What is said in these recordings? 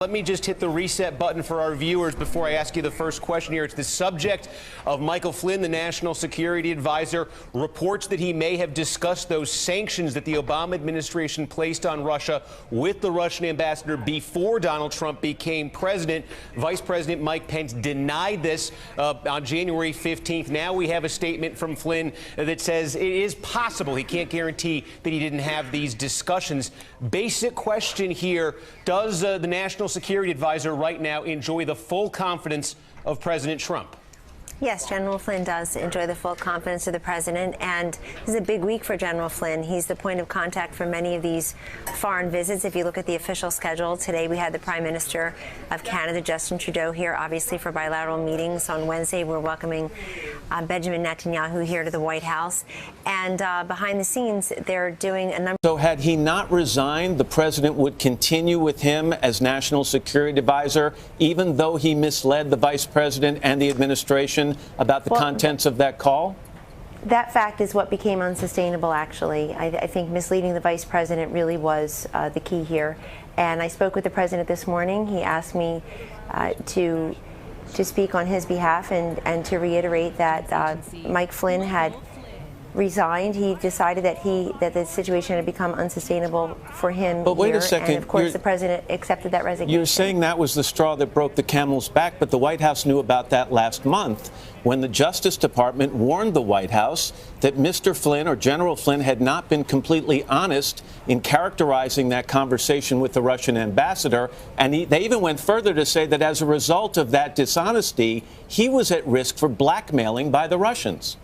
Let me just hit the reset button for our viewers before I ask you the first question here. It's the subject of Michael Flynn, the National Security Advisor, reports that he may have discussed those sanctions that the Obama administration placed on Russia with the Russian ambassador before Donald Trump became president. Vice President Mike Pence denied this on January 15th. Now we have a statement from Flynn that says it is possible. He can't guarantee that he didn't have these discussions. Basic question here, does the National Security Advisor right now enjoy the full confidence of President Trump? Yes, General Flynn does enjoy the full confidence of the president, and this is a big week for General Flynn. He's the point of contact for many of these foreign visits. If you look at the official schedule, today we had the Prime Minister of Canada, Justin Trudeau, here, obviously for bilateral meetings. On Wednesday, we're welcoming Benjamin Netanyahu here to the White House, and behind the scenes, they're doing a number. So had he not resigned, the president would continue with him as National Security Advisor, even though he misled the vice president and the administration about the contents of that call? That fact is what became unsustainable, actually. I think misleading the vice president really was the key here. And I spoke with the president this morning. He asked me to speak on his behalf and to reiterate that Mike Flynn had resigned. He decided that the situation had become unsustainable for him. But wait here, a second. And of course, the president accepted that resignation. You're saying that was the straw that broke the camel's back, but the White House knew about that last month when the Justice Department warned the White House that Mr. Flynn or General Flynn had not been completely honest in characterizing that conversation with the Russian ambassador. And they even went further to say that as a result of that dishonesty, he was at risk for blackmailing by the Russians.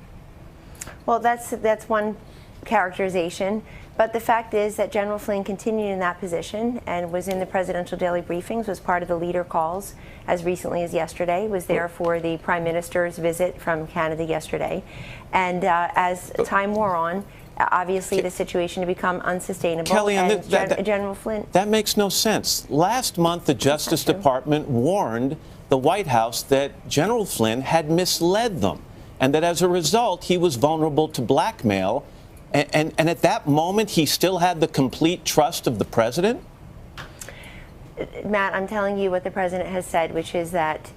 Well, that's one characterization. But the fact is that General Flynn continued in that position and was in the presidential daily briefings, was part of the leader calls as recently as yesterday, was there for the Prime Minister's visit from Canada yesterday. And as time wore on, obviously the situation had become unsustainable. Kellyanne, General Flynn. That makes no sense. Last month, the Justice Department warned the White House that General Flynn had misled them, and that as a result, he was vulnerable to blackmail. And at that moment, he still had the complete trust of the president? Matt, I'm telling you what the president has said, which is that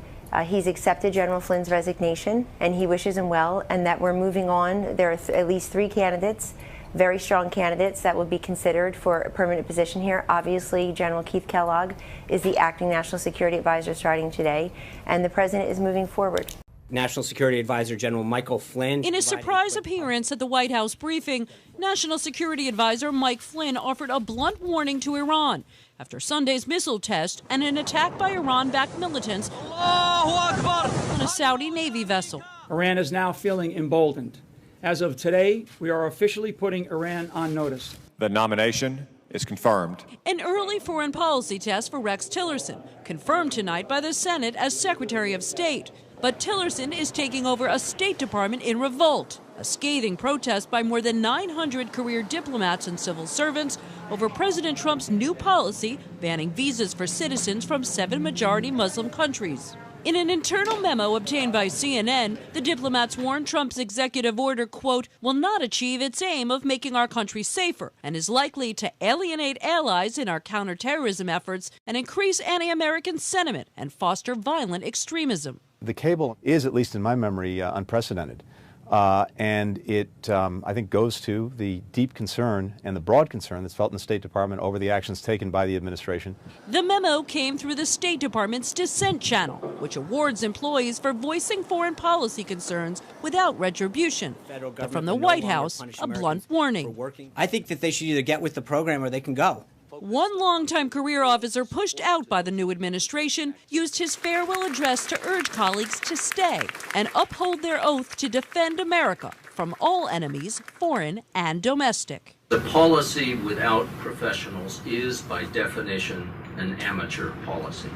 he's accepted General Flynn's resignation, and he wishes him well, and that we're moving on. There are at least 3 candidates, very strong candidates, that would be considered for a permanent position here. Obviously, General Keith Kellogg is the acting National Security Advisor starting today, and the president is moving forward. National Security Advisor General Michael Flynn. In a surprise appearance at the White House briefing, National Security Advisor Mike Flynn offered a blunt warning to Iran after Sunday's missile test and an attack by Iran-backed militants on a Saudi Navy vessel. Iran is now feeling emboldened. As of today, we are officially putting Iran on notice. The nomination is confirmed. An early foreign policy test for Rex Tillerson, confirmed tonight by the Senate as Secretary of State. But Tillerson is taking over a State Department in revolt, a scathing protest by more than 900 career diplomats and civil servants over President Trump's new policy banning visas for citizens from 7 majority Muslim countries. In an internal memo obtained by CNN, the diplomats warned Trump's executive order, quote, will not achieve its aim of making our country safer and is likely to alienate allies in our counterterrorism efforts and increase anti-American sentiment and foster violent extremism. The cable is, at least in my memory, unprecedented. And it, I think, goes to the deep concern and the broad concern that's felt in the State Department over the actions taken by the administration. The memo came through the State Department's Dissent channel, which awards employees for voicing foreign policy concerns without retribution. But from the White House, a blunt warning. I think that they should either get with the program or they can go. One longtime career officer pushed out by the new administration used his farewell address to urge colleagues to stay and uphold their oath to defend America from all enemies, foreign and domestic. The policy without professionals is, by definition, an amateur policy.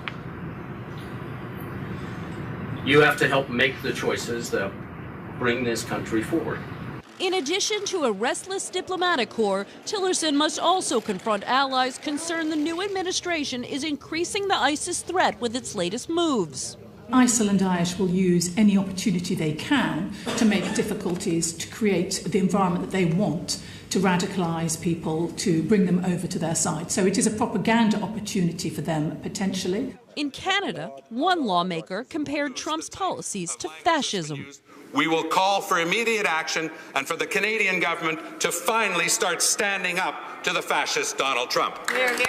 You have to help make the choices that bring this country forward. In addition to a restless diplomatic corps, Tillerson must also confront allies concerned the new administration is increasing the ISIS threat with its latest moves. ISIL and Daesh will use any opportunity they can to make difficulties, to create the environment that they want, to radicalise people, to bring them over to their side. So it is a propaganda opportunity for them, potentially. In Canada, one lawmaker compared Trump's policies to fascism. We will call for immediate action and for the Canadian government to finally start standing up to the fascist Donald Trump. Hear, hear.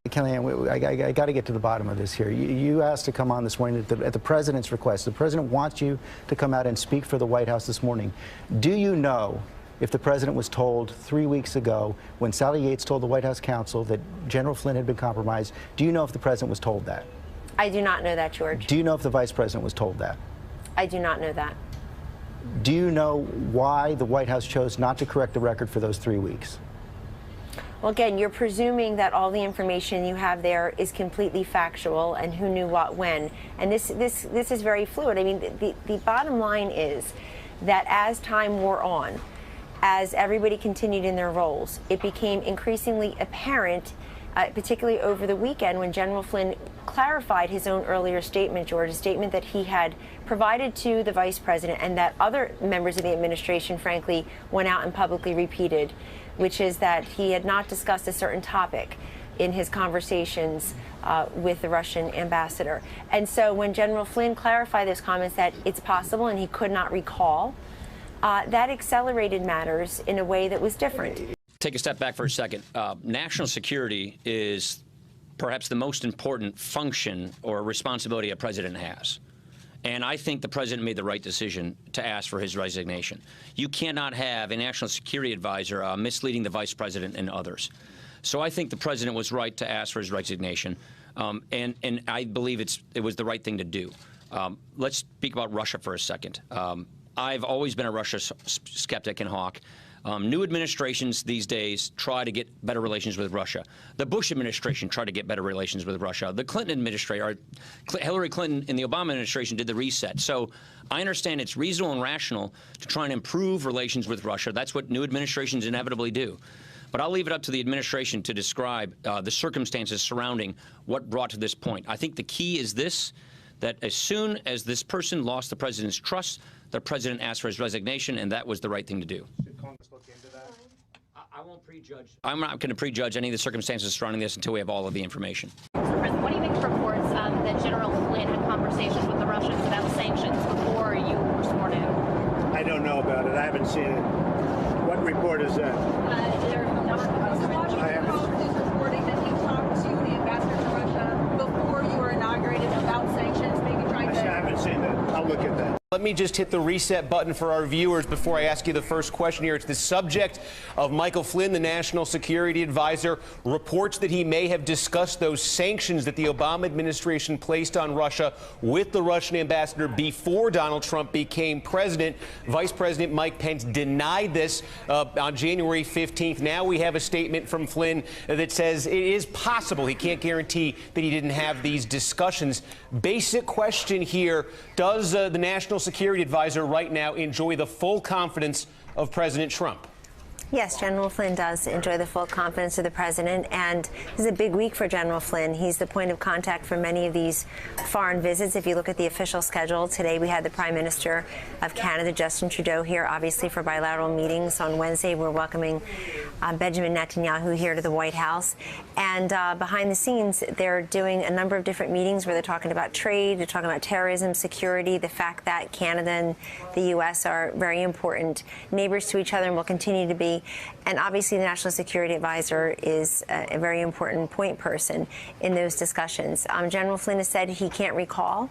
Kellyanne, I got to get to the bottom of this here. You asked to come on this morning at the president's request. The president wants you to come out and speak for the White House this morning. Do you know if the president was told 3 weeks ago when Sally Yates told the White House counsel that General Flynn had been compromised? Do you know if the president was told that? I do not know that, George. Do you know if the vice president was told that? I do not know that. Do you know why the White House chose not to correct the record for those 3 weeks? Well, again, you're presuming that all the information you have there is completely factual and who knew what when. And this is very fluid. I mean, the bottom line is that as time wore on, as everybody continued in their roles, it became increasingly apparent, particularly over the weekend when General Flynn clarified his own earlier statement, George, a statement that he had provided to the vice president and that other members of the administration, frankly, went out and publicly repeated, which is that he had not discussed a certain topic in his conversations with the Russian ambassador. And so when General Flynn clarified those comments that it's possible and he could not recall, that accelerated matters in a way that was different. Take a step back for a second. National security is perhaps the most important function or responsibility a president has. And I think the president made the right decision to ask for his resignation. You cannot have a national security advisor misleading the vice president and others. So I think the president was right to ask for his resignation, and I believe it was the right thing to do. Let's speak about Russia for a second. I've always been a Russia skeptic and hawk. New administrations these days try to get better relations with Russia. The Bush administration tried to get better relations with Russia. The Clinton administration, Hillary Clinton and the Obama administration did the reset. So I understand it's reasonable and rational to try and improve relations with Russia. That's what new administrations inevitably do. But I'll leave it up to the administration to describe the circumstances surrounding what brought to this point. I think the key is this, that as soon as this person lost the president's trust, the president asked for his resignation, and that was the right thing to do. I won't prejudge. I'm not going to prejudge any of the circumstances surrounding this until we have all of the information. Mr. President, what do you think of reports that General Flynn had conversations with the Russians about sanctions before you were sworn in? I don't know about it. I haven't seen it. What report is that? There are a number of Washington Post is reporting that he talked to the ambassador to Russia before you were inaugurated about sanctions, maybe trying to... I haven't seen that. I'll look at that. Let me just hit the reset button for our viewers before I ask you the first question here. It's the subject of Michael Flynn, the National Security Advisor, reports that he may have discussed those sanctions that the Obama administration placed on Russia with the Russian ambassador before Donald Trump became president. Vice President Mike Pence denied this on January 15th. Now we have a statement from Flynn that says it is possible. He can't guarantee that he didn't have these discussions. Basic question here, does the National Security Advisor right now enjoy the full confidence of President Trump? Yes, General Flynn does enjoy the full confidence of the president, and this is a big week for General Flynn. He's the point of contact for many of these foreign visits. If you look at the official schedule, today we had the Prime Minister of Canada, Justin Trudeau, here, obviously for bilateral meetings. On Wednesday, we're welcoming Benjamin Netanyahu here to the White House. And behind the scenes, they're doing a number of different meetings where they're talking about trade, they're talking about terrorism, security, the fact that Canada and the U.S. are very important neighbors to each other and will continue to be. And obviously, the National Security Advisor is a very important point person in those discussions. General Flynn has said he can't recall,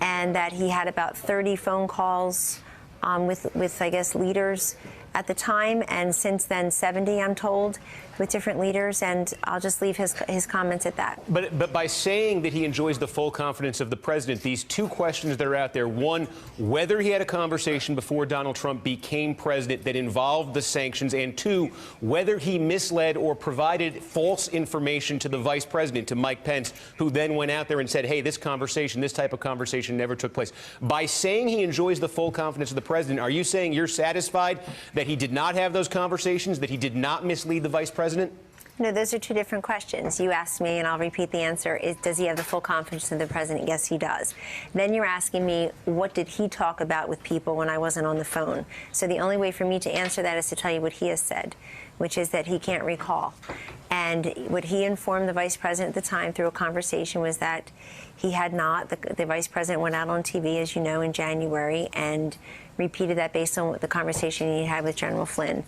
and that he had about 30 phone calls with, I guess, leaders at the time, and since then 70, I'm told, with different leaders, and I'll just leave his comments at that. But by saying that he enjoys the full confidence of the president, these two questions that are out there: one, whether he had a conversation before Donald Trump became president that involved the sanctions, and two, whether he misled or provided false information to the vice president, to Mike Pence, who then went out there and said, hey, this conversation, this type of conversation never took place. By saying he enjoys the full confidence of the president, are you saying you're satisfied that he did not have those conversations, that he did not mislead the vice president? No, those are two different questions. You asked me, and I'll repeat the answer, does he have the full confidence of the president? Yes, he does. Then you're asking me, what did he talk about with people when I wasn't on the phone? So the only way for me to answer that is to tell you what he has said, which is that he can't recall. And what he informed the vice president at the time through a conversation was that he had not. The vice president went out on TV, as you know, in January and repeated that based on the conversation he had with General Flynn.